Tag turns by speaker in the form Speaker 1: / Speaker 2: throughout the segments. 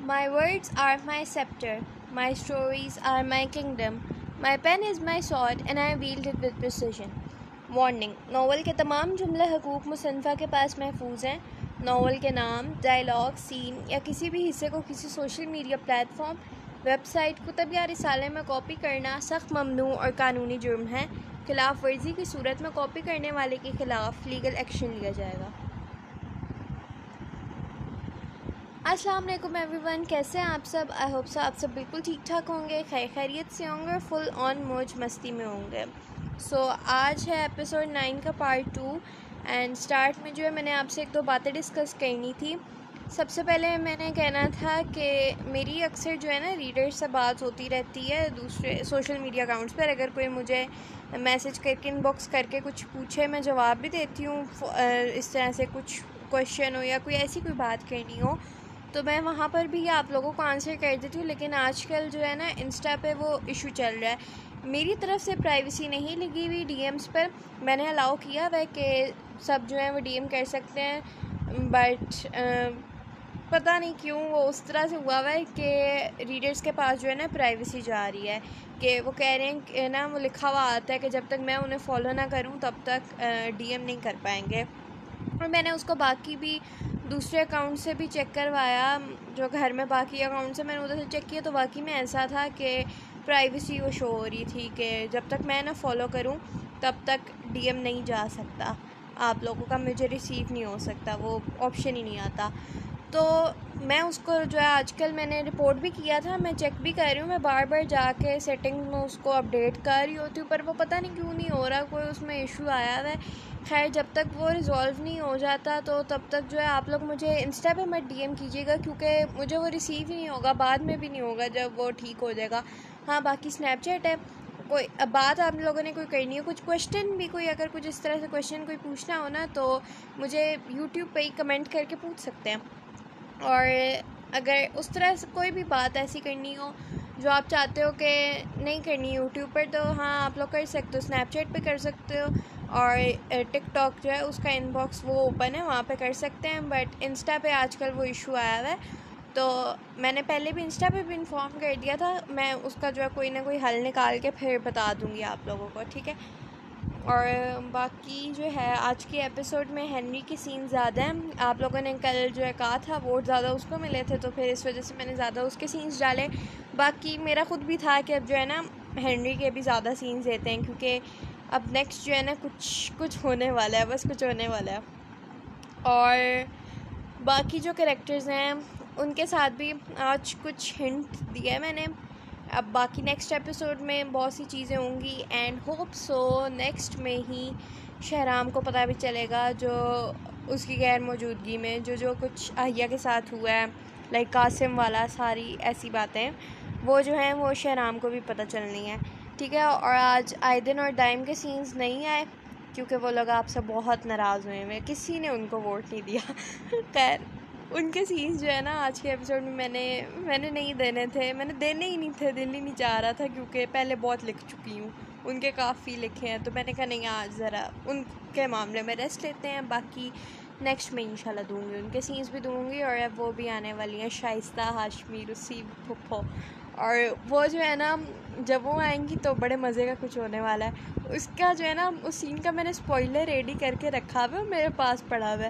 Speaker 1: My words are my scepter, my stories are my kingdom, my pen is my sword and I wield it with precision. Warning: novel کے تمام جملے حقوق مصنفہ کے پاس محفوظ ہیں۔ Novel کے نام، ڈائلاگ، سین یا کسی بھی حصے کو کسی social media platform, website, کتب یا رسالے میں کاپی کرنا سخت ممنوع اور قانونی جرم ہے۔ خلاف ورزی کی صورت میں کاپی کرنے والے کے خلاف لیگل ایکشن لیا جائے گا۔ السلام علیکم ایوری ون، کیسے ہیں آپ سب؟ آئی ہوپ سو آپ سب بالکل ٹھیک ٹھاک ہوں گے، خیریت سے ہوں گے اور فل آن موج مستی میں ہوں گے۔ سو آج ہے ایپیسوڈ 9 کا پارٹ 2 اینڈ سٹارٹ میں جو ہے میں نے آپ سے ایک دو باتیں ڈسکس کرنی تھی۔ سب سے پہلے میں نے کہنا تھا کہ میری اکثر جو ہے نا ریڈر سے بات ہوتی رہتی ہے دوسرے سوشل میڈیا اکاؤنٹس پر۔ اگر کوئی مجھے میسج کر کے ان باکس کر کے کچھ پوچھے، میں جواب بھی دیتی ہوں، اس طرح سے کچھ کویشچن ہو یا کوئی ایسی کوئی بات کرنی ہو تو میں وہاں پر بھی آپ لوگوں کو آنسر کر دیتی ہوں۔ لیکن آج کل جو ہے نا انسٹا پہ وہ ایشو چل رہا ہے، میری طرف سے پرائیویسی نہیں لگی ہوئی ڈی ایمز پر، میں نے الاؤ کیا ہوا ہے کہ سب جو ہے وہ ڈی ایم کر سکتے ہیں، بٹ پتہ نہیں کیوں وہ اس طرح سے ہوا ہے کہ ریڈرز کے پاس جو ہے نا پرائیویسی جا رہی ہے، کہ وہ کہہ رہے ہیں کہ نا وہ لکھا ہوا آتا ہے کہ جب تک میں انہیں فالو نہ کروں تب تک ڈی ایم نہیں کر پائیں گے۔ اور میں نے اس کو باقی بھی دوسرے اکاؤنٹ سے بھی چیک کروایا، جو گھر میں باقی اکاؤنٹ سے میں نے ادھر سے چیک کیا تو واقعی میں ایسا تھا کہ پرائیویسی وہ شو ہو رہی تھی کہ جب تک میں نہ فالو کروں تب تک ڈی ایم نہیں جا سکتا، آپ لوگوں کا مجھے ریسیو نہیں ہو سکتا، وہ آپشن ہی نہیں آتا۔ تو میں اس کو جو ہے آج کل میں نے رپورٹ بھی کیا تھا، میں چیک بھی کر رہی ہوں، میں بار بار جا کے سیٹنگ میں اس کو اپڈیٹ کر رہی ہوتی ہوں، پر وہ پتہ نہیں کیوں نہیں ہو رہا، کوئی اس میں ایشو آیا ہوا ہے۔ خیر جب تک وہ ریزولو نہیں ہو جاتا تو تب تک جو ہے آپ لوگ مجھے انسٹا پہ مت ڈی ایم کیجیے گا، کیونکہ مجھے وہ ریسیو ہی نہیں ہوگا، بعد میں بھی نہیں ہوگا جب وہ ٹھیک ہو جائے گا۔ ہاں باقی اسنیپ چیٹ ہے، کوئی بات آپ لوگوں نے کوئی کرنی ہو، کچھ کویشچن بھی، کوئی اگر کچھ اس طرح سے کویشچن کوئی پوچھنا ہو نا تو مجھے یوٹیوب پہ ہی کمنٹ کر کے پوچھ سکتے ہیں۔ اور اگر اس طرح سے کوئی بھی بات ایسی کرنی ہو جو آپ چاہتے ہو کہ نہیں کرنی یوٹیوب پر، تو ہاں آپ لوگ کر سکتے ہو، اسنیپ چیٹ پہ کر سکتے ہو، اور ٹک ٹاک جو ہے اس کا ان باکس وہ اوپن ہے، وہاں پہ کر سکتے ہیں، بٹ انسٹا پہ آج کل وہ ایشو آیا ہوا ہے۔ تو میں نے پہلے بھی انسٹا پہ بھی انفارم کر دیا تھا، میں اس کا جو ہے کوئی نہ کوئی حل نکال کے پھر بتا دوں گی آپ لوگوں کو، ٹھیک ہے؟ اور باقی جو ہے آج کے ایپیسوڈ میں ہنری کی سین زیادہ ہیں، آپ لوگوں نے کل جو ہے کہا تھا ووٹ زیادہ اس کو ملے تھے تو پھر اس وجہ سے میں نے زیادہ اس کے سینس ڈالے۔ باقی میرا خود بھی تھا کہ اب جو ہے نا ہنری کے بھی زیادہ سینس دیتے ہیں، کیونکہ اب نیکسٹ جو ہے نا کچھ ہونے والا ہے، بس کچھ ہونے والا ہے۔ اور باقی جو کریکٹرز ہیں ان کے ساتھ بھی آج کچھ ہنٹ دیا ہے میں نے، اب باقی نیکسٹ ایپیسوڈ میں بہت سی چیزیں ہوں گی اینڈ ہوپ سو نیکسٹ میں ہی شہرام کو پتہ بھی چلے گا جو اس کی غیر موجودگی میں جو کچھ اہیا کے ساتھ ہوا ہے، لائک قاسم والا، ساری ایسی باتیں وہ جو ہیں وہ شہرام کو بھی پتہ چلنی ہے، ٹھیک ہے؟ اور آج آئدن اور دائم کے سینز نہیں آئے کیونکہ وہ لوگ آپ سے بہت ناراض ہوئے ہیں، کسی نے ان کو ووٹ نہیں دیا۔ خیر ان کے سینس جو ہے نا آج کے ایپیسوڈ میں میں نے نہیں دینے تھے، میں نے دینے ہی نہیں تھے، دل ہی نہیں چاہ رہا تھا، کیونکہ پہلے بہت لکھ چکی ہوں، ان کے کافی لکھے ہیں، تو میں نے کہا نہیں آج ذرا ان کے معاملے میں ریسٹ لیتے ہیں، باقی نیکسٹ میں انشاءاللہ دوں گی، ان کے سینس بھی دوں گی۔ اور اب وہ بھی آنے والی ہیں، شائستہ، ہاشمی، رسی، پھپھو، اور وہ جو ہے نا جب وہ آئیں گی تو بڑے مزے کا کچھ ہونے والا ہے۔ اس کا جو ہے نا اس سین کا میں نے اسپوائلر ریڈی کر کے رکھا ہوا ہے، میرے پاس پڑا ہوا ہے،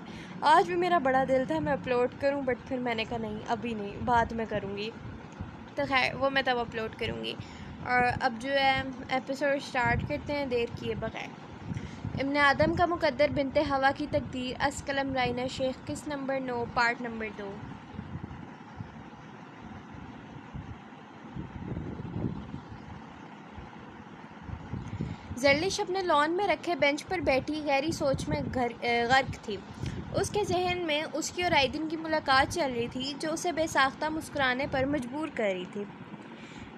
Speaker 1: آج بھی میرا بڑا دل تھا میں اپلوڈ کروں، بٹ پھر میں نے کہا نہیں ابھی نہیں، بعد میں کروں گی، تو خیر وہ میں تب اپلوڈ کروں گی۔ اور اب جو ہے ایپیسوڈ سٹارٹ کرتے ہیں دیر کیے بغیر۔ ابن آدم کا مقدر بنت ہوا کی تقدیر، از قلم رائنا شیخ، قسط نمبر 9، پارٹ نمبر 2۔ زرلش اپنے لان میں رکھے بینچ پر بیٹھی گہری سوچ میں غرق تھی۔ اس کے ذہن میں اس کی اور آئدن کی ملاقات چل رہی تھی جو اسے بے ساختہ مسکرانے پر مجبور کر رہی تھی۔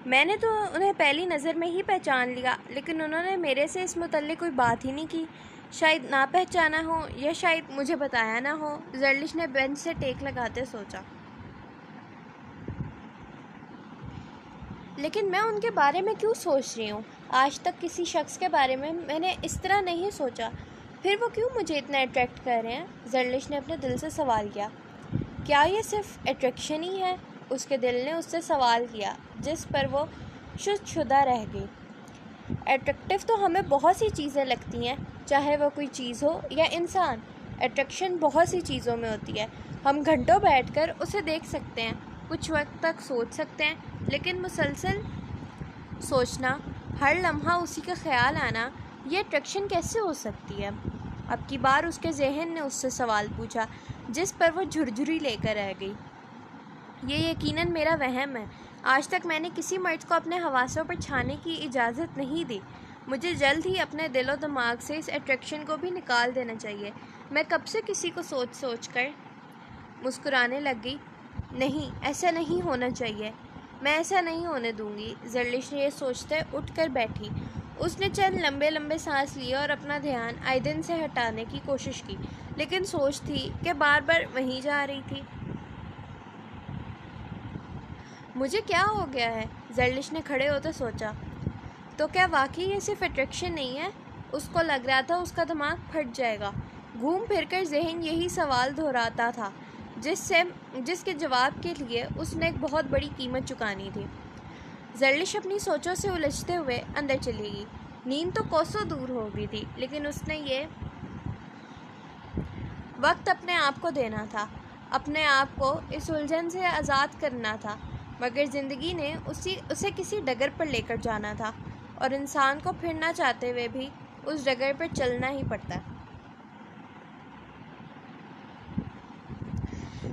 Speaker 1: میں نے تو انہیں پہلی نظر میں ہی پہچان لیا، لیکن انہوں نے میرے سے اس متعلق کوئی بات ہی نہیں کی، شاید نہ پہچانا ہو یا شاید مجھے بتایا نہ ہو، زرلش نے بینچ سے ٹیک لگاتے سوچا۔ لیکن میں ان کے بارے میں کیوں سوچ رہی ہوں؟ آج تک کسی شخص کے بارے میں نے اس طرح نہیں سوچا، پھر وہ کیوں مجھے اتنا اٹریکٹ کر رہے ہیں؟ زرلش نے اپنے دل سے سوال کیا۔ کیا یہ صرف اٹریکشن ہی ہے اس کے دل نے اس سے سوال کیا جس پر وہ شدہ رہ گئی۔ اٹریکٹیو تو ہمیں بہت سی چیزیں لگتی ہیں، چاہے وہ کوئی چیز ہو یا انسان۔ اٹریکشن بہت سی چیزوں میں ہوتی ہے۔ ہم گھنٹوں بیٹھ کر اسے دیکھ سکتے ہیں، کچھ وقت تک سوچ سکتے ہیں، لیکن مسلسل سوچنا، ہر لمحہ اسی کا خیال آنا، یہ اٹریکشن کیسے ہو سکتی ہے؟ اب کی بار اس کے ذہن نے اس سے سوال پوچھا جس پر وہ جھرجھری لے کر رہ گئی۔ یہ یقیناً میرا وہم ہے۔ آج تک میں نے کسی مرد کو اپنے حواسوں پر چھانے کی اجازت نہیں دی۔ مجھے جلد ہی اپنے دل و دماغ سے اس اٹریکشن کو بھی نکال دینا چاہیے۔ میں کب سے کسی کو سوچ کر مسکرانے لگ گئی۔ نہیں، ایسا نہیں ہونا چاہیے، میں ایسا نہیں ہونے دوں گی۔ زرلش نے یہ سوچتے اٹھ کر بیٹھی۔ اس نے چند لمبے لمبے سانس لیے اور اپنا دھیان آئندہ سے ہٹانے کی کوشش کی، لیکن سوچ تھی کہ بار بار وہیں جا رہی تھی۔ مجھے کیا ہو گیا ہے؟ زرلش نے کھڑے ہوتے سوچا۔ تو کیا واقعی یہ صرف اٹریکشن نہیں ہے؟ اس کو لگ رہا تھا اس کا دماغ پھٹ جائے گا۔ گھوم پھر کر ذہن یہی سوال دہراتا تھا جس کے جواب کے لیے اس نے ایک بہت بڑی قیمت چکانی تھی۔ زرلش اپنی سوچوں سے الجھتے ہوئے اندر چلی گئی۔ نیند تو کوسوں دور ہو گئی تھی، لیکن اس نے یہ وقت اپنے آپ کو دینا تھا، اپنے آپ کو اس الجھن سے آزاد کرنا تھا۔ مگر زندگی نے اسے کسی ڈگر پر لے کر جانا تھا، اور انسان کو پھر نہ چاہتے ہوئے بھی اس ڈگر پر چلنا ہی پڑتا ہے۔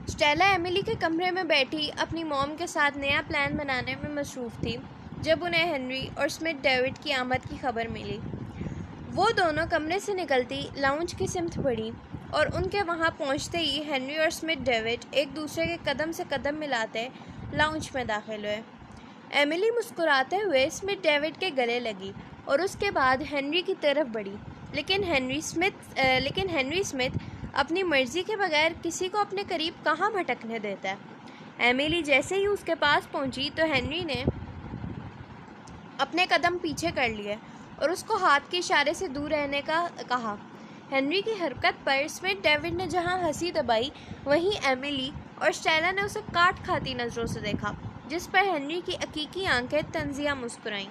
Speaker 1: اسٹیلا ایملی کے کمرے میں بیٹھی اپنی موم کے ساتھ نیا پلان بنانے میں مصروف تھی جب انہیں ہنری اور اسمتھ ڈیوڈ کی آمد کی خبر ملی۔ وہ دونوں کمرے سے نکلتی لاؤنج کی سمت بڑھی، اور ان کے وہاں پہنچتے ہی ہنری اور اسمتھ ڈیوڈ ایک دوسرے کے قدم سے قدم ملاتے لاؤنج میں داخل ہوئے۔ ایملی مسکراتے ہوئے اسمتھ ڈیوڈ کے گلے لگی اور اس کے بعد ہنری کی طرف بڑھی، لیکن ہنری اسمتھ اپنی مرضی کے بغیر کسی کو اپنے قریب کہاں بھٹکنے دیتا ہے۔ ایملی جیسے ہی اس کے پاس پہنچی تو ہنری نے اپنے قدم پیچھے کر لیے اور اس کو ہاتھ کے اشارے سے دور رہنے کا کہا۔ ہنری کی حرکت پر اسمتھ ڈیوڈ نے جہاں ہنسی دبائی، وہیں ایملی اور اسٹیلا نے اسے کاٹ کھاتی نظروں سے دیکھا، جس پر ہنری کی حقیقی آنکھیں تنزیہ مسکرائیں۔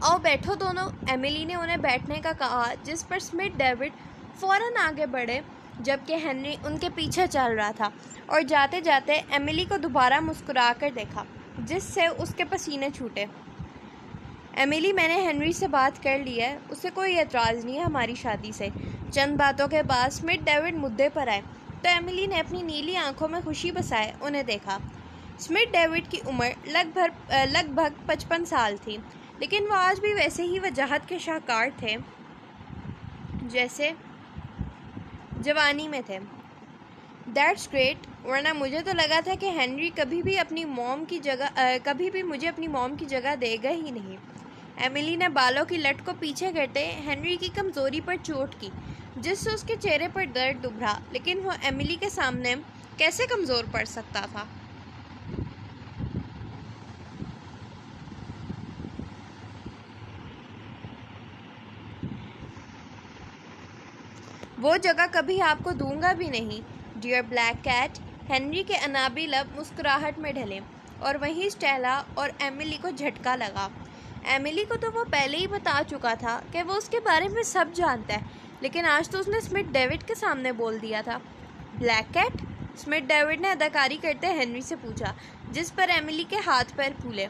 Speaker 1: آؤ بیٹھو دونوں، ایملی نے انہیں بیٹھنے کا کہا، جس پر اسمتھ ڈیوڈ فوراً آگے بڑھے جبکہ ہنری ان کے پیچھے چل رہا تھا، اور جاتے جاتے ایملی کو دوبارہ مسکرا کر دیکھا، جس سے اس کے پسینے چھوٹے۔ ایملی، میں نے ہنری سے بات کر لی ہے، اسے کوئی اعتراض نہیں ہے ہماری شادی سے۔ چند باتوں کے بعد اسمتھ ڈیوڈ مدعے پر آئے تو ایملی نے اپنی نیلی آنکھوں میں خوشی بسائے انہیں دیکھا۔ اسمتھ ڈیوڈ کی عمر لگ بھگ 55 سال تھی، لیکن وہ آج بھی ویسے ہی وجاہت کے شاہکار تھے جیسے جوانی میں تھے۔ دیٹس گریٹ، ورنہ مجھے تو لگا تھا کہ ہنری کبھی بھی مجھے اپنی موم کی جگہ دے گا ہی نہیں۔ ایملی نے بالوں کی لٹ کو پیچھے کرتے ہنری کی کمزوری پر چوٹ کی، جس سے اس کے چہرے پر درد ابھرا، لیکن وہ ایملی کے سامنے کیسے کمزور پڑ سکتا تھا؟ وہ جگہ کبھی آپ کو دوں گا بھی نہیں، ڈیئر بلیک کیٹ۔ ہنری کے انابی لب مسکراہٹ میں ڈھلے، اور وہیں اسٹیلا اور ایملی کو جھٹکا لگا۔ ایملی کو تو وہ پہلے ہی بتا چکا تھا کہ وہ اس کے بارے میں سب جانتا ہے، لیکن آج تو اس نے اسمتھ ڈیوڈ کے سامنے بول دیا تھا۔ Black cat? اسمتھ ڈیوڈ نے اداکاری کرتے ہنری سے پوچھا، جس پر ایملی کے ہاتھ پیر پھولے۔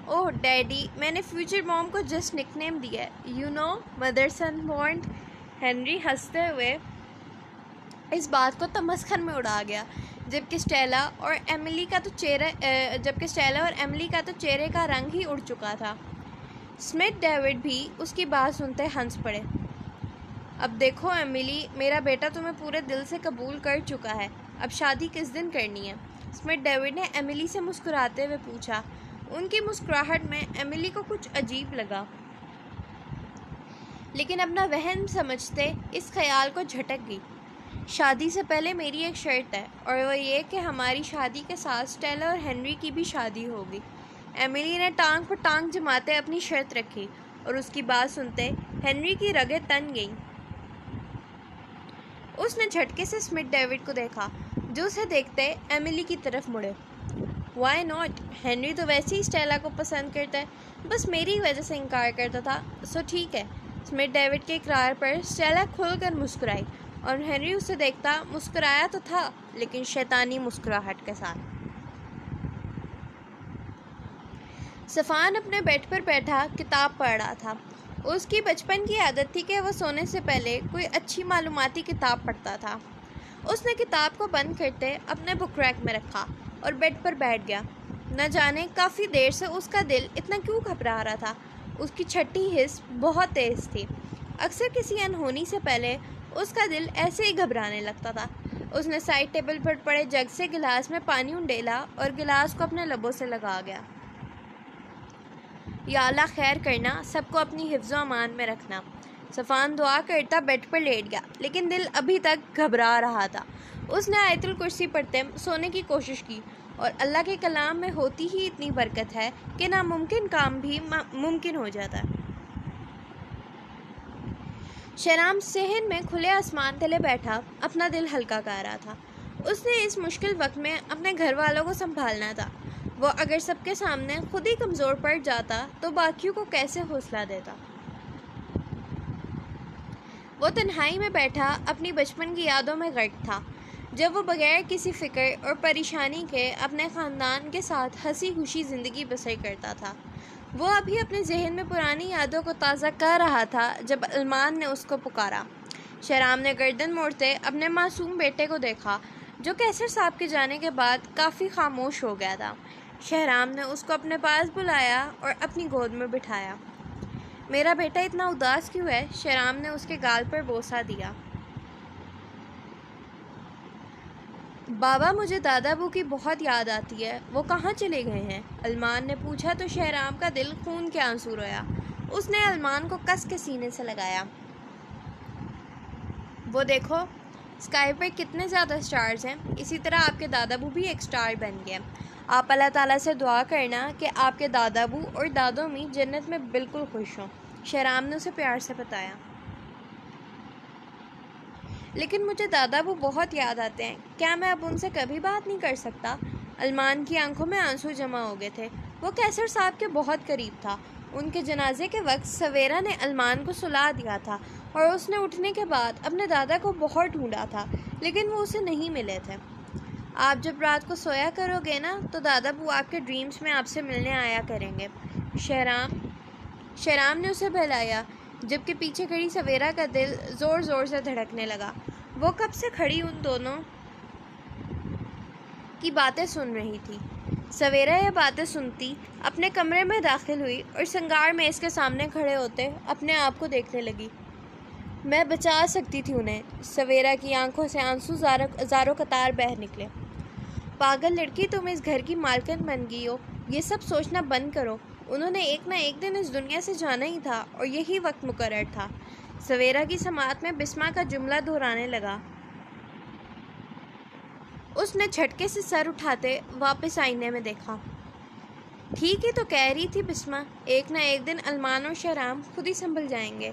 Speaker 1: اوہ ڈیڈی، میں نے فیوچر موم کو جسٹ نک نیم دیا ہے، you know, mother son bond. Henry ہنستے ہوئے اس بات کو تمسخر میں اڑا گیا، جبکہ اسٹیلا اور ایملی کا تو چہرے کا رنگ ہی اڑ چکا تھا۔ اسمتھ ڈیوڈ بھی اس کی بات سنتے ہنس پڑے۔ اب دیکھو ایملی، میرا بیٹا تمہیں پورے دل سے قبول کر چکا ہے، اب شادی کس دن کرنی ہے؟ اسمتھ ڈیوڈ نے ایملی سے مسکراتے ہوئے پوچھا۔ ان کی مسکراہٹ میں ایملی کو کچھ عجیب لگا، لیکن اپنا وہم سمجھتے اس خیال کو جھٹک گئی۔ شادی سے پہلے میری ایک شرط ہے، اور وہ یہ کہ ہماری شادی کے ساتھ اسٹیلا اور ہنری کی بھی شادی ہوگی۔ ایملی نے ٹانگ پر ٹانگ جماتے اپنی شرط رکھی، اور اس کی بات سنتے ہنری کی رگیں تن گئیں۔ اس نے جھٹکے سے اسمتھ ڈیوڈ کو دیکھا، جو اسے دیکھتے ایملی کی طرف مڑے۔ وائی ناٹ، ہنری تو ویسے ہی اسٹیلا کو پسند کرتا ہے، بس میری وجہ سے انکار کرتا تھا، سو ٹھیک ہے۔ اسمتھ ڈیوڈ کے اقرار پر اسٹیلا کھل کر مسکرائی اور ہنری اسے دیکھتا مسکرایا تو تھا لیکن شیطانی مسکراہٹ کے ساتھ۔ صفان اپنے بیڈ پر بیٹھا کتاب پڑھ رہا تھا۔ اس کی بچپن کی عادت تھی کہ وہ سونے سے پہلے کوئی اچھی معلوماتی کتاب پڑھتا تھا۔ اس نے کتاب کو بند کرتے اپنے بک ریک میں رکھا اور بیڈ پر بیٹھ گیا۔ نہ جانے کافی دیر سے اس کا دل اتنا کیوں گھبرا رہا تھا۔ اس کی چھٹی حس بہت تیز تھی۔ اکثر کسی انہونی سے پہلے اس کا دل ایسے ہی گھبرانے لگتا تھا۔ اس نے سائڈ ٹیبل پر پڑے جگ سے گلاس میں پانی انڈیلا اور گلاس کو اپنے لبوں سے لگا گیا۔ یا اللہ خیر کرنا، سب کو اپنی حفظ و امان میں رکھنا۔ صفان دعا کرتا بیڈ پر لیٹ گیا لیکن دل ابھی تک گھبرا رہا تھا۔ اس نے آیت الکرسی پڑھتے سونے کی کوشش کی اور اللہ کے کلام میں ہوتی ہی اتنی برکت ہے کہ ناممکن کام بھی ممکن ہو جاتا ہے۔ شہرام صحن میں کھلے آسمان تلے بیٹھا اپنا دل ہلکا کر رہا تھا۔ اس نے اس مشکل وقت میں اپنے گھر والوں کو سنبھالنا تھا۔ وہ اگر سب کے سامنے خود ہی کمزور پڑ جاتا تو باقیوں کو کیسے حوصلہ دیتا۔ وہ تنہائی میں بیٹھا اپنی بچپن کی یادوں میں غرق تھا، جب وہ بغیر کسی فکر اور پریشانی کے اپنے خاندان کے ساتھ ہنسی خوشی زندگی بسر کرتا تھا۔ وہ ابھی اپنے ذہن میں پرانی یادوں کو تازہ کر رہا تھا جب علمان نے اس کو پکارا۔ شہرام نے گردن موڑتے اپنے معصوم بیٹے کو دیکھا جو کیسر صاحب کے جانے کے بعد کافی خاموش ہو گیا تھا۔ شہرام نے اس کو اپنے پاس بلایا اور اپنی گود میں بٹھایا۔ میرا بیٹا اتنا اداس کیوں ہے؟ شہرام نے اس کے گال پر بوسہ دیا۔ بابا، مجھے دادا ابو کی بہت یاد آتی ہے، وہ کہاں چلے گئے ہیں؟ علمان نے پوچھا تو شہرام کا دل خون کے آنسو رویا۔ اس نے علمان کو کس کے سینے سے لگایا۔ وہ دیکھو اسکائی پر کتنے زیادہ اسٹارز ہیں، اسی طرح آپ کے دادا ابو بھی ایک اسٹار بن گئے۔ آپ اللہ تعالیٰ سے دعا کرنا کہ آپ کے دادا ابو اور دادو امی جنت میں بالکل خوش ہوں، شہرام نے اسے پیار سے بتایا۔ لیکن مجھے دادا ابو بہت یاد آتے ہیں، کیا میں اب ان سے کبھی بات نہیں کر سکتا؟ علمان کی آنکھوں میں آنسو جمع ہو گئے تھے۔ وہ کیسر صاحب کے بہت قریب تھا۔ ان کے جنازے کے وقت سویرا نے علمان کو سلا دیا تھا اور اس نے اٹھنے کے بعد اپنے دادا کو بہت ڈھونڈا تھا لیکن وہ اسے نہیں ملے تھے۔ آپ جب رات کو سویا کرو گے نا تو دادا ابو آپ کے ڈریمز میں آپ سے ملنے آیا کریں گے۔ شہرام نے اسے بہلایا جبکہ پیچھے کھڑی سویرا کا دل زور زور سے دھڑکنے لگا۔ وہ کب سے کھڑی ان دونوں کی باتیں سن رہی تھی۔ سویرا یہ باتیں سنتی اپنے کمرے میں داخل ہوئی اور سنگار میز کے سامنے کھڑے ہوتے اپنے آپ کو دیکھنے لگی۔ میں بچا سکتی تھی انہیں۔ سویرا کی آنکھوں سے آنسو زاروں قطار بہہ نکلے۔ پاگل لڑکی، تم اس گھر کی مالکن بن گئی ہو، یہ سب سوچنا بند کرو۔ انہوں نے ایک نہ ایک دن اس دنیا سے جانا ہی تھا اور یہی وقت مقرر تھا۔ سویرا کی سماعت میں بسمہ کا جملہ دہرانے لگا۔ اس نے جھٹکے سے سر اٹھاتے واپس آئینے میں دیکھا۔ ٹھیک ہی تو کہہ رہی تھی بسمہ، ایک نہ ایک دن علمان اور شہرام خود ہی سنبھل جائیں گے۔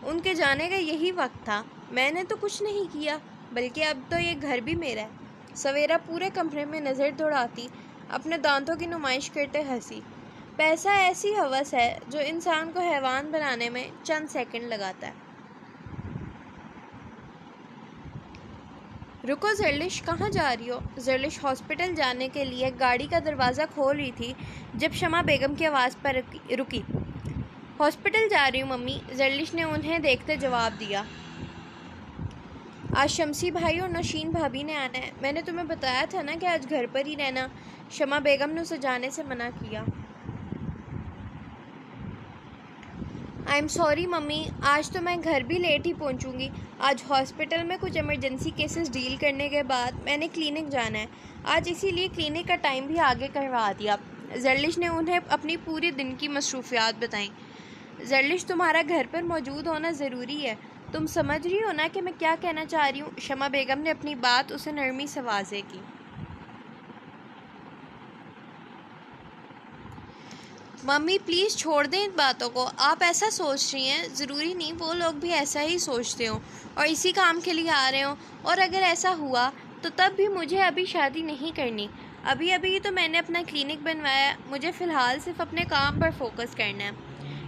Speaker 1: ان کے جانے کا یہی وقت تھا۔ میں نے تو کچھ نہیں کیا، بلکہ اب تو یہ گھر بھی میرا ہے۔ سویرا پورے کمرے میں نظر دوڑاتی اپنے دانتوں کی نمائش کرتے ہنسی۔ پیسہ ایسی ہوس ہے جو انسان کو حیوان بنانے میں چند سیکنڈ لگاتا ہے۔ رکو زرلش، کہاں جا رہی ہو؟ زرلش ہاسپٹل جانے کے لیے گاڑی کا دروازہ کھول رہی تھی جب شمع بیگم کی آواز پر رکی۔ ہاسپٹل جا رہی ہوں ممی، زرلش نے انہیں دیکھتے جواب دیا۔ آج شمسی بھائی اور نوشین بھابی نے آنا ہے، میں نے تمہیں بتایا تھا نا کہ آج گھر پر ہی رہنا۔ شمع بیگم نے اسے جانے سے منع کیا۔ آئی ایم سوری ممی، آج تو میں گھر بھی لیٹ ہی پہنچوں گی۔ آج ہاسپٹل میں کچھ ایمرجنسی کیسز ڈیل کرنے کے بعد میں نے کلینک جانا ہے آج، اسی لیے کلینک کا ٹائم بھی آگے کروا دیا۔ زرلش نے انہیں اپنی پورے دن کی مصروفیات بتائیں۔ زرلش، تمہارا گھر پر موجود ہونا ضروری ہے، تم سمجھ رہی ہو نا کہ میں کیا کہنا چاہ رہی ہوں؟ شمع بیگم نے اپنی بات اسے نرمی سے واضح کی۔ ممی پلیز چھوڑ دیں ان باتوں کو، آپ ایسا سوچ رہی ہیں، ضروری نہیں وہ لوگ بھی ایسا ہی سوچتے ہوں اور اسی کام کے لیے آ رہے ہوں، اور اگر ایسا ہوا تو تب بھی مجھے ابھی شادی نہیں کرنی. ابھی ابھی تو میں نے اپنا کلینک بنوایا. مجھے فی الحال صرف اپنے کام پر فوکس کرنا ہے.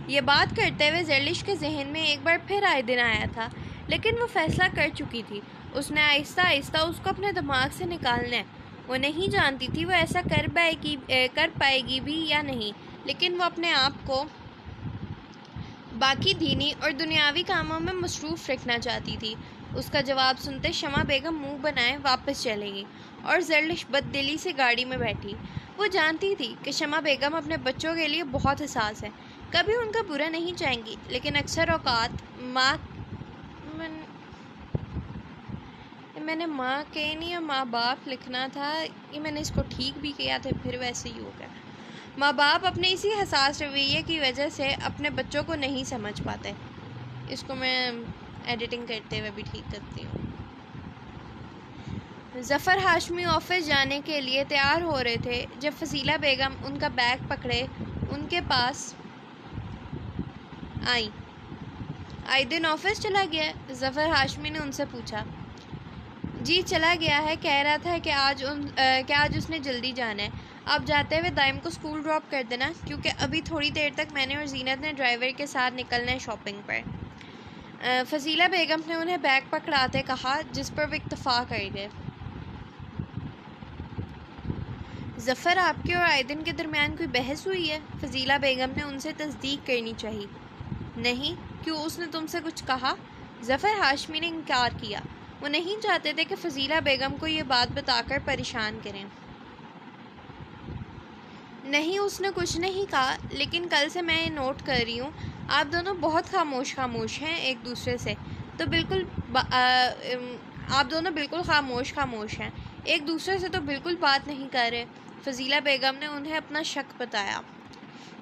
Speaker 1: یہ بات کرتے ہوئے زرلش کے ذہن میں ایک بار پھر آئے دن آیا تھا، لیکن وہ فیصلہ کر چکی تھی. اس نے آہستہ آہستہ اس کو اپنے دماغ سے نکالنا ہے. وہ نہیں جانتی تھی وہ ایسا کر پائے گی بھی یا نہیں، لیکن وہ اپنے آپ کو باقی دینی اور دنیاوی کاموں میں مصروف رکھنا چاہتی تھی. اس کا جواب سنتے شمع بیگم منہ بنائے واپس چلے گی اور زرلش بد دلی سے گاڑی میں بیٹھی. وہ جانتی تھی کہ شمع بیگم اپنے بچوں کے لیے بہت حساس ہے، کبھی ان کا برا نہیں چاہیں گی، لیکن اکثر اوقات میں نے ماں کے نہیں یا ماں باپ لکھنا تھا، یہ میں نے اس کو ٹھیک بھی کیا تھا پھر ویسے ہی ہو گیا. ماں باپ اپنے اسی حساس رویے کی وجہ سے اپنے بچوں کو نہیں سمجھ پاتے. اس کو میں ایڈیٹنگ کرتے ہوئے بھی ٹھیک کرتی ہوں. ظفر ہاشمی آفس جانے کے لیے تیار ہو رہے تھے جب فضیلہ بیگم ان کا بیگ پکڑے ان کے پاس آئیں. آئیدن آفس چلا گیا؟ ظفر ہاشمی نے ان سے پوچھا. جی چلا گیا ہے، کہہ رہا تھا کہ آج اس نے جلدی جانا ہے. آپ جاتے ہوئے دائم کو اسکول ڈراپ کر دینا، کیونکہ ابھی تھوڑی دیر تک میں نے اور زینت نے ڈرائیور کے ساتھ نکلنا ہے شاپنگ پر. فضیلہ بیگم نے انہیں بیگ پکڑاتے کہا، جس پر وہ اتفاق کر گئے. ظفر، آپ کے اور آئیدن کے درمیان کوئی بحث ہوئی ہے؟ فضیلہ بیگم نے ان سے تصدیق کرنی چاہی. نہیں، کیوں اس نے تم سے کچھ کہا؟ ظفر ہاشمی نے انکار کیا. وہ نہیں چاہتے تھے کہ فضیلہ بیگم کو یہ بات بتا کر پریشان کریں. نہیں، اس نے کچھ نہیں کہا، لیکن کل سے میں یہ نوٹ کر رہی ہوں آپ دونوں بہت خاموش ہیں ایک دوسرے سے. تو بالکل آپ دونوں بالکل خاموش ہیں ایک دوسرے سے، تو بالکل بات نہیں کر رہے. فضیلہ بیگم نے انہیں اپنا شک بتایا.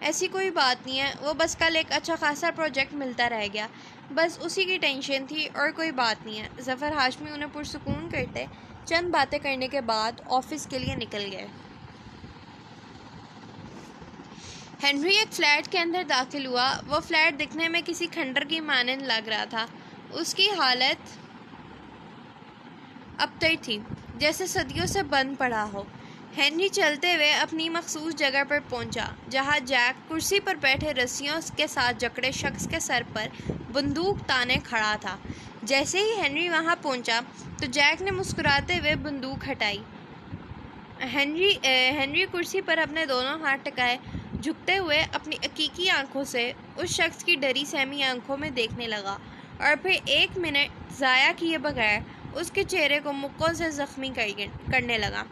Speaker 1: ایسی کوئی بات نہیں ہے، وہ بس کل ایک اچھا خاصا پروجیکٹ ملتا رہ گیا، بس اسی کی ٹینشن تھی اور کوئی بات نہیں ہے. ظفر ہاشمی انہیں پرسکون کرتے چند باتیں کرنے کے بعد آفس کے لیے نکل گئے. ہنری ایک فلیٹ کے اندر داخل ہوا. وہ فلیٹ دکھنے میں کسی کھنڈر کی مانند لگ رہا تھا. اس کی حالت ابتر تھی، جیسے صدیوں سے بند پڑا ہو. ہنری چلتے ہوئے اپنی مخصوص جگہ پر پہنچا، جہاں جیک کرسی پر بیٹھے رسیوں کے ساتھ جکڑے شخص کے سر پر بندوق تانے کھڑا تھا. جیسے ہی ہنری وہاں پہنچا تو جیک نے مسکراتے ہوئے بندوق ہٹائی. ہنری کرسی پر اپنے دونوں ہاتھ ٹکائے جھکتے ہوئے اپنی حقیقی آنکھوں سے اس شخص کی ڈری سہمی آنکھوں میں دیکھنے لگا، اور پھر 1 منٹ ضائع کیے بغیر اس کے چہرے کو مکوں سے زخمی کرنے لگا.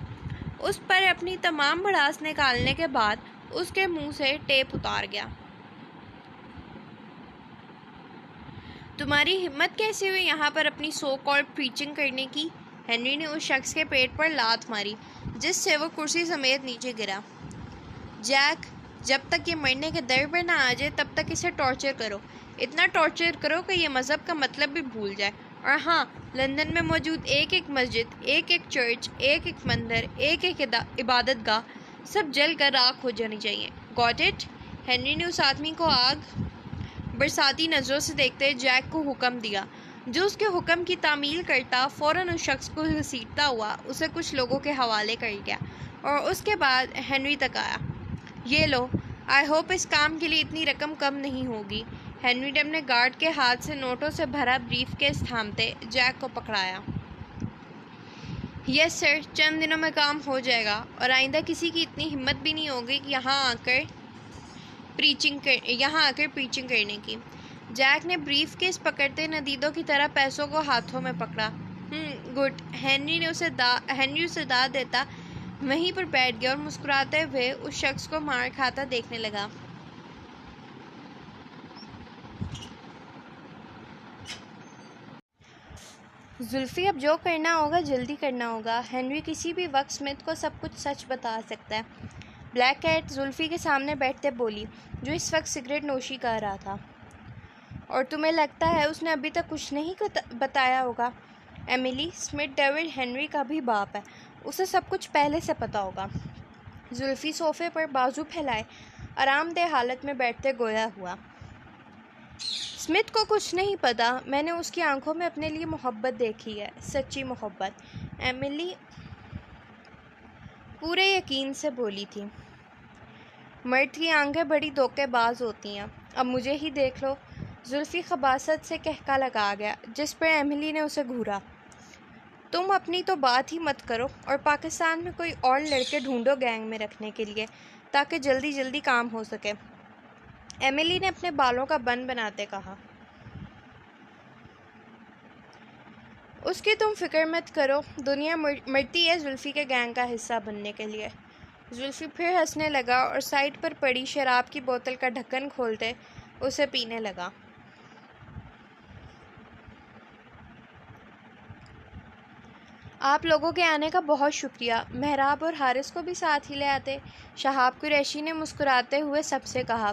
Speaker 1: اس پر اپنی تمام بھڑاس نکالنے کے بعد اس کے منہ سے ٹیپ اتار گیا. تمہاری ہمت کیسے ہوئی یہاں پر اپنی سو کالڈ پریچنگ کرنے کی؟ ہنری نے اس شخص کے پیٹ پر لات ماری، جس سے وہ کرسی سمیت نیچے گرا. جیک، جب تک یہ مرنے کے در پر نہ آ جائے تب تک اسے ٹارچر کرو. اتنا ٹارچر کرو کہ یہ مذہب کا مطلب بھی بھول جائے. اور ہاں، لندن میں موجود ایک مسجد، ایک چرچ، ایک مندر، ایک عبادت گاہ، سب جل کر راکھ ہو جانی چاہیے. Got it? ہنری نے اس آدمی کو آگ برساتی نظروں سے دیکھتے جیک کو حکم دیا، جو اس کے حکم کی تعمیل کرتا فوراً اس شخص کو گھسیٹتا ہوا اسے کچھ لوگوں کے حوالے کر گیا، اور اس کے بعد ہنری تک آیا. یہ لو، آئی ہوپ اس کام کے لیے اتنی رقم کم نہیں ہوگی. ہنری نے اپنے گارڈ کے ہاتھ سے نوٹوں سے بھرا بریف کیس تھامتے جیک کو پکڑایا. یس سر، چند دنوں میں کام ہو جائے گا، اور آئندہ کسی کی اتنی ہمت بھی نہیں ہوگی کہ یہاں آ کر پریچنگ کرنے کی. جیک نے بریف کیس پکڑتے ندیدوں کی طرح پیسوں کو ہاتھوں میں پکڑا. گڈ. ہنری اسے داد دیتا وہیں پر بیٹھ گیا اور مسکراتے ہوئے اس شخص کو مار کھاتا دیکھنے لگا. زلفی، اب جو کرنا ہوگا جلدی کرنا ہوگا. ہنری کسی بھی وقت اسمتھ کو سب کچھ سچ بتا سکتا ہے. بلیک کیٹ زلفی کے سامنے بیٹھتے بولی، جو اس وقت سگریٹ نوشی کر رہا تھا. اور تمہیں لگتا ہے اس نے ابھی تک کچھ نہیں بتایا ہوگا؟ ایملی، اسمتھ ڈیوڈ ہنری کا بھی باپ ہے، اسے سب کچھ پہلے سے پتا ہوگا. زلفی صوفے پر بازو پھیلائے آرام دہ حالت میں بیٹھتے گویا ہوا. اسمتھ کو کچھ نہیں پتا. میں نے اس کی آنکھوں میں اپنے لیے محبت دیکھی ہے، سچی محبت. ایملی پورے یقین سے بولی تھی۔ مرد کی آنکھیں بڑی دھوکے باز ہوتی ہیں، اب مجھے ہی دیکھ لو۔ زلفی خباثت سے کہکا لگا گیا، جس پر ایملی نے اسے گھورا۔ تم اپنی تو بات ہی مت کرو اور پاکستان میں کوئی اور لڑکے ڈھونڈو گینگ میں رکھنے کے لیے تاکہ جلدی جلدی کام ہو سکے، ایملی نے اپنے بالوں کا بن بناتے کہا۔ اس کی تم فکر مت کرو، دنیا مرتی ہے زلفی کے گینگ کا حصہ بننے کے لیے۔ زلفی پھر ہنسنے لگا اور سائڈ پر پڑی شراب کی بوتل کا ڈھکن کھولتے اسے پینے لگا۔ آپ لوگوں کے آنے کا بہت شکریہ، محراب اور حارث کو بھی ساتھ ہی لے آتے، شہاب قریشی نے مسکراتے ہوئے سب سے کہا۔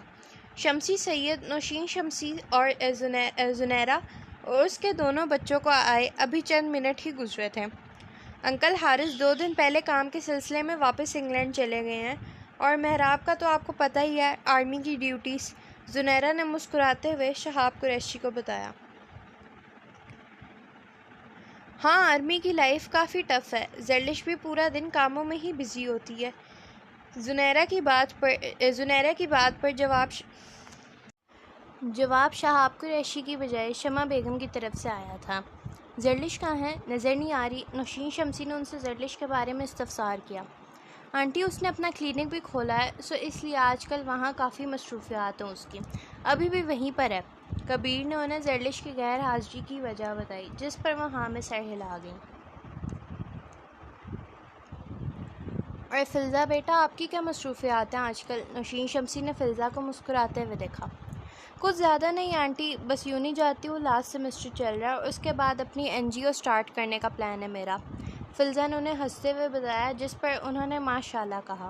Speaker 1: شمسی سید، نوشین شمسی اور زنیرہ اور اس کے دونوں بچوں کو آئے ابھی چند منٹ ہی گزرے تھے۔ انکل حارث 2 دن پہلے کام کے سلسلے میں واپس انگلینڈ چلے گئے ہیں، اور محراب کا تو آپ کو پتہ ہی ہے، آرمی کی ڈیوٹیز، زنیرہ نے مسکراتے ہوئے شہاب قریشی کو بتایا۔ ہاں، آرمی کی لائف کافی ٹف ہے، زرلش بھی پورا دن کاموں میں ہی بزی ہوتی ہے۔ زنیرہ کی بات پر جواب شہاب قریشی کی بجائے شمع بیگم کی طرف سے آیا تھا۔ زرلش کہاں ہے؟ نظر نہیں آ رہی۔ نوشین شمسی نے ان سے زرلش کے بارے میں استفسار کیا۔ آنٹی، اس نے اپنا کلینک بھی کھولا ہے، سو اس لیے آج کل وہاں کافی مصروفیات ہیں اس کی، ابھی بھی وہیں پر ہے۔ کبیر نے انہیں زرلش کی غیر حاضری کی وجہ بتائی، جس پر وہ ہاں میں سر ہلا گئیں۔ اور فلزہ بیٹا، آپ کی کیا مصروفیات ہیں آج کل؟ نوشین شمسی نے فلزہ کو مسکراتے ہوئے دیکھا۔ کچھ زیادہ نہیں آنٹی، بس یوں نہیں جاتی ہوں، لاسٹ سیمسٹر چل رہا ہے اور اس کے بعد اپنی NGO سٹارٹ کرنے کا پلان ہے میرا، فلزہ نے انہیں ہنستے ہوئے بتایا، جس پر انہوں نے ماشاء اللہ کہا۔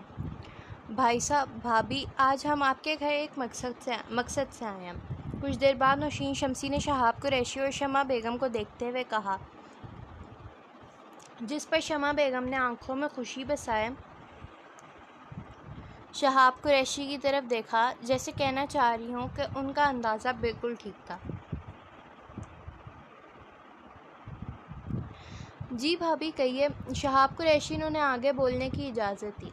Speaker 1: بھائی صاحب، بھابھی، آج ہم آپ کے گھر ایک مقصد سے آئے ہیں۔ کچھ دیر بعد نوشین شمسی نے شہاب قریشی اور شمع بیگم کو دیکھتے ہوئے کہا، جس پر شمع بیگم نے آنکھوں میں خوشی بسائے شہاب قریشی کی طرف دیکھا، جیسے کہنا چاہ رہی ہوں کہ ان کا اندازہ بالکل ٹھیک تھا۔ جی بھابھی کہیے، شہاب قریشی نے انہیں آگے بولنے کی اجازت دی۔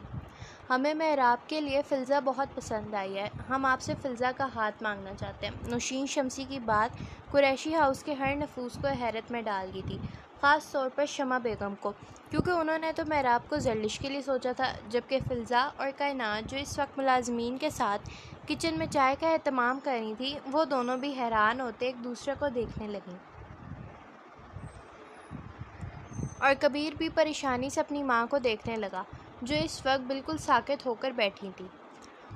Speaker 1: ہمیں محراب کے لیے فلزہ بہت پسند آئی ہے، ہم آپ سے فلزہ کا ہاتھ مانگنا چاہتے ہیں۔ نوشین شمسی کی بات قریشی ہاؤس کے ہر نفوس کو حیرت میں ڈال دی تھی، خاص طور پر شمع بیگم کو، کیونکہ انہوں نے تو محراب کو زرلش کے لیے سوچا تھا، جبکہ فلزہ اور کائنات، جو اس وقت ملازمین کے ساتھ کچن میں چائے کا اہتمام کر رہی تھی، وہ دونوں بھی حیران ہوتے ایک دوسرے کو دیکھنے لگیں۔ اور کبیر بھی پریشانی سے اپنی ماں کو دیکھنے لگا، جو اس وقت بالکل ساکت ہو کر بیٹھی تھی۔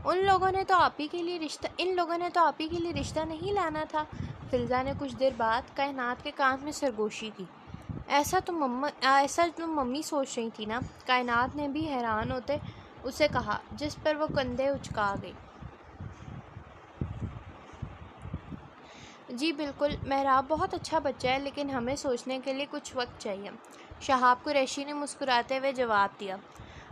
Speaker 1: ان لوگوں نے تو آپ ہی کے لیے رشتہ نہیں لانا تھا، فلزہ نے کچھ دیر بعد کائنات کے کان میں سرگوشی کی۔ ایسا تم ممی سوچ رہی تھی نا؟ کائنات نے بھی حیران ہوتے اسے کہا، جس پر وہ کندھے اچکا گئی۔ جی بالکل، محراب بہت اچھا بچہ ہے، لیکن ہمیں سوچنے کے لیے کچھ وقت چاہیے، شہاب قریشی نے مسکراتے ہوئے جواب دیا۔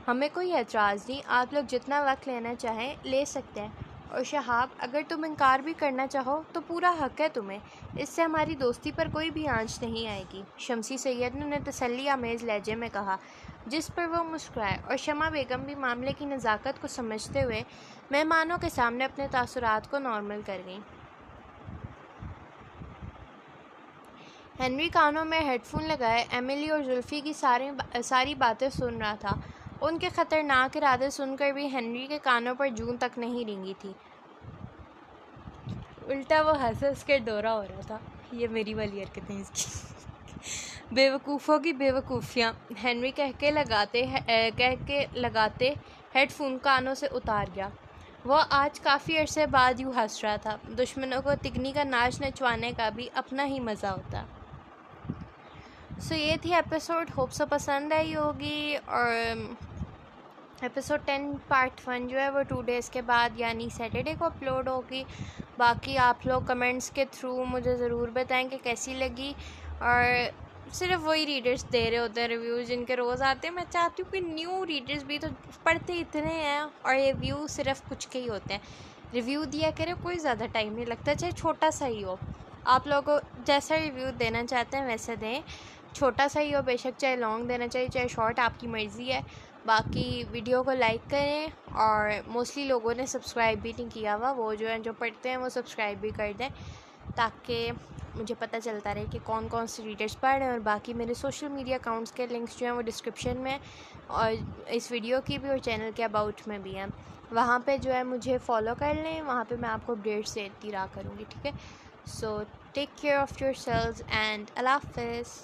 Speaker 1: ہمیں کوئی اعتراض نہیں، آپ لوگ جتنا وقت لینا چاہیں لے سکتے ہیں، اور شہاب، اگر تم انکار بھی کرنا چاہو تو پورا حق ہے تمہیں، اس سے ہماری دوستی پر کوئی بھی آنچ نہیں آئے گی، شمسی سید نے انہیں تسلی آمیز لہجے میں کہا، جس پر وہ مسکرائے، اور شمع بیگم بھی معاملے کی نزاکت کو سمجھتے ہوئے مہمانوں کے سامنے اپنے تاثرات کو نارمل کر گئیں۔ ہنری کانوں میں ہیڈ فون لگائے ایملی اور زلفی کی ساری باتیں سن رہا تھا، ان کے خطرناک ارادے سن کر بھی ہنری کے کانوں پر جون تک نہیں رینگی تھی، الٹا وہ ہنس کر دورہ ہو رہا تھا۔ یہ میری والی حرکتیں اس کی بے وقوفوں کی بے وقوفیاں، ہنری کہہ کے لگاتے ہیڈ فون کانوں سے اتار گیا۔ وہ آج کافی عرصے بعد یوں ہنس رہا تھا، دشمنوں کو تگنی کا ناچ نچوانے کا بھی اپنا ہی مزہ ہوتا۔ سو یہ تھی ایپیسوڈ، ہوپ سو پسند آئی ہوگی، اور ایپیسوڈ 10 پارٹ 1 جو ہے وہ 2 days کے بعد یعنی سیٹرڈے کو اپلوڈ ہوگی۔ باقی آپ لوگ کمنٹس کے تھرو مجھے ضرور بتائیں کہ کیسی لگی، اور صرف وہی ریڈرز دے رہے ہوتے ہیں ریویوز جن کے روز آتے ہیں، میں چاہتی ہوں کہ نیو ریڈرز بھی تو پڑھتے اتنے ہیں، اور ریویو صرف کچھ کے ہی ہوتے ہیں، ریویو دیا کرے، کوئی زیادہ ٹائم نہیں لگتا، چاہے چھوٹا سا ہی ہو، آپ لوگوں کو جیسا ریویو دینا چاہتے ہیں ویسے دیں، چھوٹا سا ہی ہو بے شک، چاہے لانگ دینا چاہیے چاہے شارٹ، آپ کی مرضی ہے. باقی ویڈیو کو لائک کریں، اور موسٹلی لوگوں نے سبسکرائب بھی نہیں کیا ہوا، وہ جو ہیں جو پڑھتے ہیں وہ سبسکرائب بھی کر دیں تاکہ مجھے پتہ چلتا رہے کہ کون کون سے ریڈرز پڑھ رہے ہیں. اور باقی میرے سوشل میڈیا اکاؤنٹس کے لنکس جو ہیں وہ ڈسکرپشن میں، اور اس ویڈیو کی بھی اور چینل کے اباؤٹ میں بھی ہیں، وہاں پہ جو ہے مجھے فالو کر لیں. وہاں پہ میں آپ کو اپڈیٹس دیتی رہا کروں گی. ٹھیک ہے؟ So take care of yourselves and اللہ حافظ.